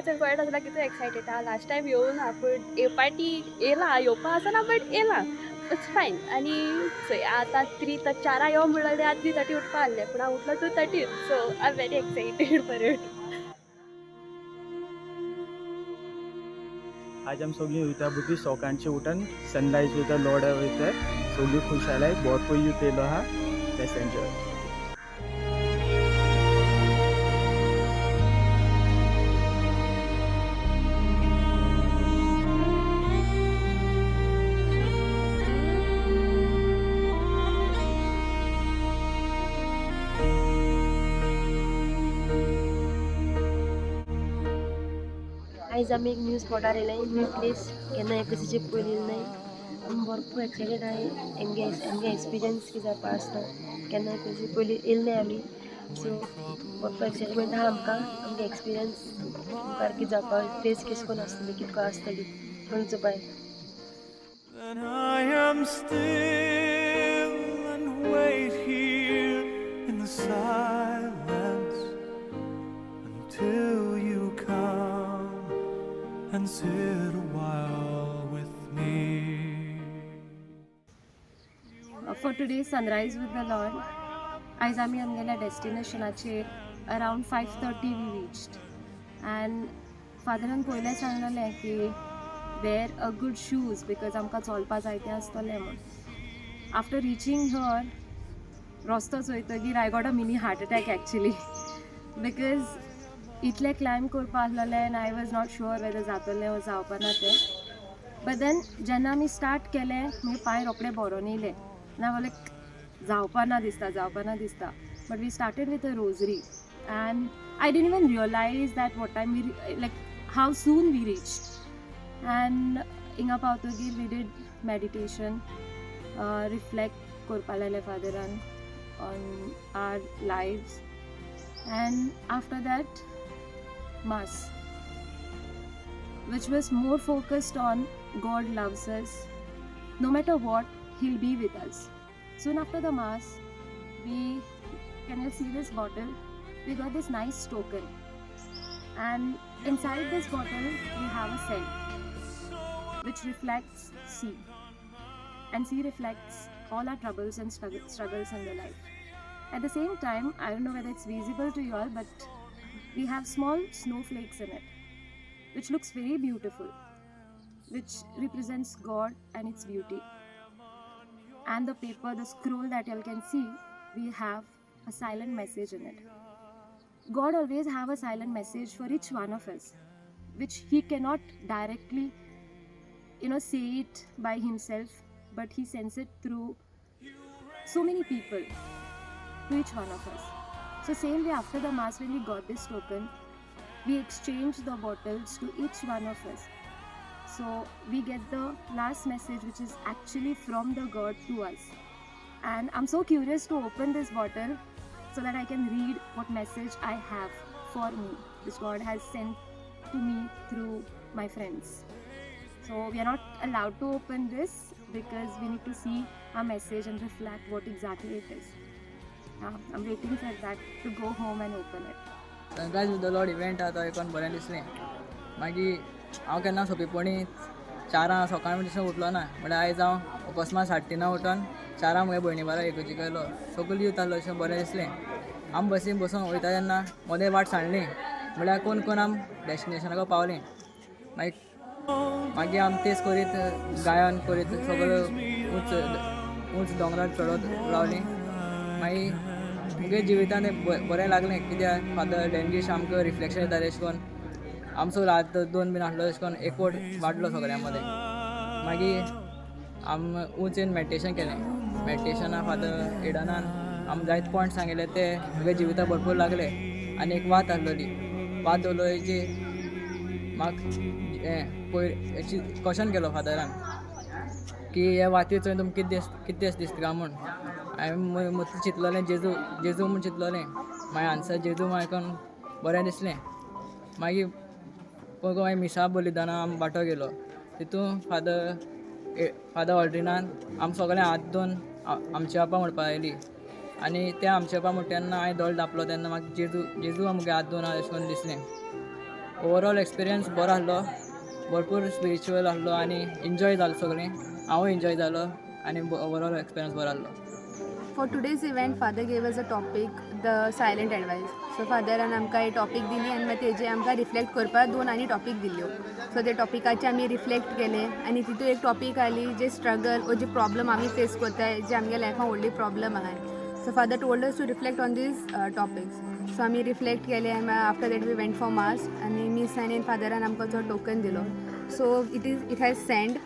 थंय पळयता जाल्यार कितें एक्सायटेड आहा. लास्ट टायम येवना पूण हे पाटी येयलां, येवपा आसना बट येयलां. It's fine. आनी चोय आतां 4 यो म्हणलें आतां 3:30 उठपा आहलें पूण हांव उठलो 2:30 so I am very excited for it. आज हम सगळीं वयता बुटी सकाळचे उठून सनरायज वयता लॉर्डा वयता सगळीं खुश जालाय भरपूर यूथ येयलो आहा. Let's enjoy. आयज आमी एक न्यू स्पॉटार येयले, न्यू प्लेस, केन्ना हे प्लेसीचेर पयलीं येयले नाय. आमी भरपूर एक्सायटेड आहाय. आमगे एक्सपिरियन्स कितें जावपा आसता, केन्ना हे प्लेसीर पयलीं येयले नाय आमी. सो भरपूर एक्सायटमेंट आहा आमकां आमगे एक्सपिरियन्स मुखार कितें जावपा, प्लेस केश कोन आसतली, कितको आसतली म्हणून चोवपाय. Then I am still and wait here in the silence until you come and sit a while with me. For today's sunrise with the Lord, आयज आमी आमगेल्या डेस्टिनेशनाचेर अरावंड 5:30 वी रिच्ड. एंड फादरान पयलें सांगलेलें की wear a good shoes because आमकां चलपा जायतें आसतलें म्हूण. आफ्टर रिचींग हर रस्तो चोयतगीर I got a mini heart attack actually because इतलें क्लायंब करपा आसलेलें and I was not sure whether जातलें वा जावपा ना तें. बट देन जेन्ना आमी स्टार्ट केलें मागीर पांय रोखडे भरोन येयले. ना लायक जावपा ना दिसता but we started with a rosary and I didn't even realize that what time we like how soon we reached. And हिंगा पावतगीर वी डीड मेडिटेशन, रिफ्लेक्ट करपा लायलें फादरान on our lives. And after that mass which was more focused on God loves us. No matter what, He'll be with us. Soon after the Mass, can you see this bottle? We got this nice token. And inside this bottle, we have a scent which reflects sea. And sea reflects all our troubles and struggles in the life. At the same time, I don't know whether it's visible to you all, but we have small snowflakes in it, which looks very beautiful, which represents God and its beauty. And the paper, the scroll that you all can see, we have a silent message in it. God always have a silent message for each one of us, which He cannot directly, say it by Himself, but He sends it through so many people to each one of us. So same way after the Mass, when we got this token, we exchange the bottles to each one of us. So we get the last message which is actually from the God to us. And I'm so curious to open this bottle so that I can read what message I have for me, which God has sent to me through my friends. So we are not allowed to open this because we need to see our message and reflect what exactly it is. I'm waiting for that to go home and open it. Sunrise with the Lord event आहा तो एकूण बरें दिसलें. मागीर हांव केन्ना सोंपेपणी 4 सकाळीं दिसून उठलो ना. म्हणल्यार आयज हांव अकस्मात 3:30 उठोन 4 म्हगे भयणी बारा इगर्जेक गेलो. सगळी यूथ आहलो अशें बरें दिसलें. आमी बसीन बसून वयता तेन्ना मदें वाट सांडली म्हणल्यार कोण आमी डेस्टिनेशनाक पावलीं. मागीर आमी तेच करीत गायन करीत सगळो उंच दोंगरार चडत रावलीं. मागीर मुगे जिवितान बरें लागलें कित्याक फादर डेंगीश आमकां रिफ्लेक्शन दिताले अशें करून आमचो रात 2 बीन आसलो अशें करून एकवट वाडलो सगळ्यां मदें. मागीर आमी उंचेन मेडिटेशन केलें. मेडिटेशना फादर एडनान आमी जायते पॉयंट सांगिल्ले ते म्हगे जिविताक भरपूर लागले. आनी एक वात आहलोली वात दवरलोली जी म्हाका क्वेश्चन केलो फादरान की हे वाती चोय तुमकां कितें दिसता म्हूण. हांवें मुद्द चिंतलोलें जेजू म्हूण चिंतलोलें. मागीर आन्सर जेजू म्हूण आयकोन बरें दिसलें. मागीर मागीर मिसा बलिदाना आमी वांटो गेलो. तितून फादर ऑल्ड्रिनान आमी सगळें हात दोवन आमचे बापा म्हणपा आयलीं. आनी ते आमचे बापा म्हणटा तेन्ना हांवें दोळ धांपलो तेन्ना म्हाका जेजू आमगे हात दोवन अशें करून दिसलें. ओवरऑल एक्सपिरियन्स बरो आसलो, भरपूर स्पिरिच्युअल आसलो आनी एन्जॉय जालो सगळें. हांवूय एन्जॉय जालो आनी ओवरऑल एक्सपिरियन्स बरो आसलो. For today's event, Father gave us a topic, the silent advice. So Fatheran आमकां एक टॉपिक दिली आनी मागीर तेजे आमकां रिफ्लेक्ट करपाक 2 आनी टॉपिक दिल्ल्यो. सो ते टॉपिकाचे आमी रिफ्लेक्ट केले आनी तितून एक टॉपिक आली जे स्ट्रगल ओ जे प्रॉब्लम आमी फेस करताय जे आमगे लायफान व्हडली प्रॉब्लम आहाय. So father told us to reflect on these topics. So आमी रिफ्लेक्ट केले आनी after that we went for mass आनी मिस आनी फादरान आमकां जो टोकन दिलो. So it has send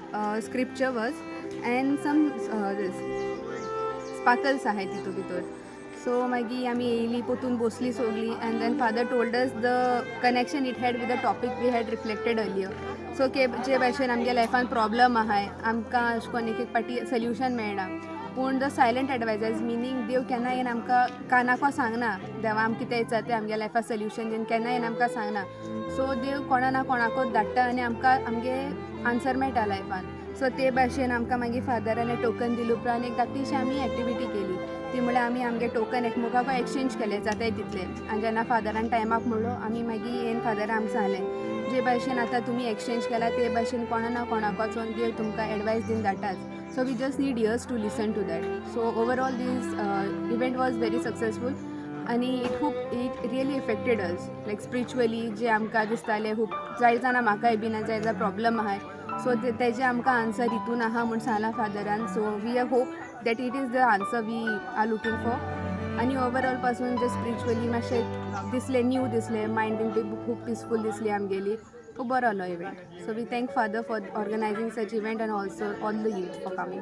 scripture verse and some these sparkles आहाय तितू भितर. सो मागीर आमी येयली पोतून बसली सगळी and then father told us the connection it had with the topic we had reflected earlier. So जे भाशेन आमगे लायफान प्रॉब्लम आहाय आमकां अशें करून एक पाटी सोल्युशन मेळना. पूण द सायलंट एडवायजर्स मिनींग देव केन्ना येवन आमकां कानाको सांगना देवा आमकां कितें येता तें आमगे लायफा सोल्युशन दिवन केन्ना येवन आमकां सांगना. सो देव कोणा ना कोणाकूच धाडटा आनी आमकां आमगे आन्सर मेळटा लायफान. सो ते भाशेन आमकां मागीर फादरान टोकन दिले उपरांत एक धाकटीशी आमी एक्टिविटी केली. ती म्हळ्यार आमी आमगे टोकन एकमेकांक एक्सचेंज केले जाताय तितले. आनी जेन्ना फादरान टायमाक म्हणलो आमी मागीर येवन फादरान आमकां सांगलें जे भाशेन आतां तुमी एक्सचेंज केला ते भाशेन कोणा ना कोणाक वचोन देव तुमकां एडवायस दिवन धाडटाच. So we just need ears to listen to that. So overall this event was very successful and it really affected us like spiritually जे आमकां दिसताले खूब जाय जाणां म्हाकाय बीन जाय जाल्यार प्रॉब्लम आहाय. सो तेजे आमकां आन्सर हितून आहा म्हूण सांगला फादरान. So we have hope that it is the answer we are looking for. आनी ओवरऑल पासून जे स्पिरिच्युअली मातशें दिसलें न्यू दिसलें मायंड बीन खूब पिसफूल दिसली आमगेली. खूब बरो आसलो event. So we thank father for organizing such event and also all the youth for coming.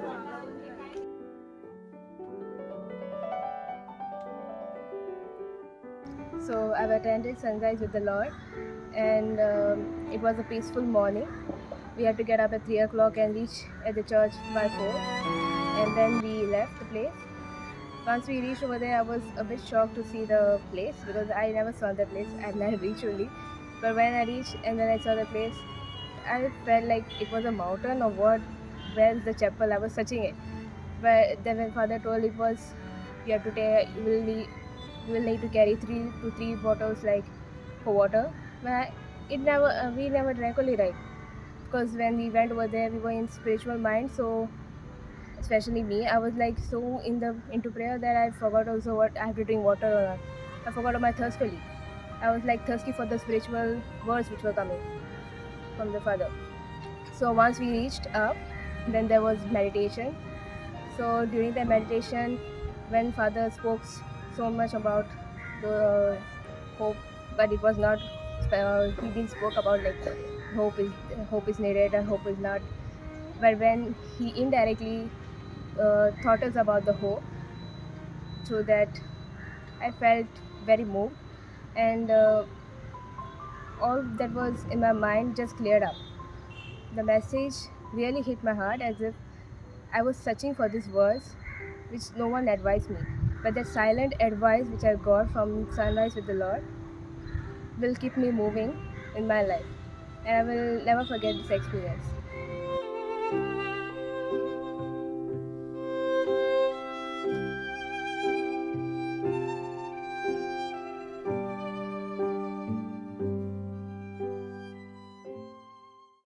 So I've attended Sunrise with the Lord, and it was a peaceful morning. We had to get up at 3 o'clock and reach at the church by 4, and then we left the place. Once we reached over there, I was a bit shocked to see the place because I never saw the place. I've never reached only. But when I reached and then I saw the place, I felt like it was a mountain or what. Where's the chapel? I was searching it. But then when Father told it was, you have to take, you will need to carry 3 to 3 bottles like for water. But we never drank only, right? Because when we went over there, we were in spiritual mind. So especially me, I was like so into prayer that I forgot also what I have to drink water or not. I forgot my thirst fully. I was like thirsty for the spiritual words which were coming from the Father. So once we reached up, then there was meditation. So during the meditation, when Father spoke so much about the hope, but it was not, he didn't spoke about like hope is needed and hope is not. But when he indirectly taught us about the hope, through that I felt very moved. And all that was in my mind just cleared up. The message really hit my heart as if I was searching for these words which no one advised me. But the silent advice which I got from Sunrise with the Lord will keep me moving in my life. And I will never forget this experience.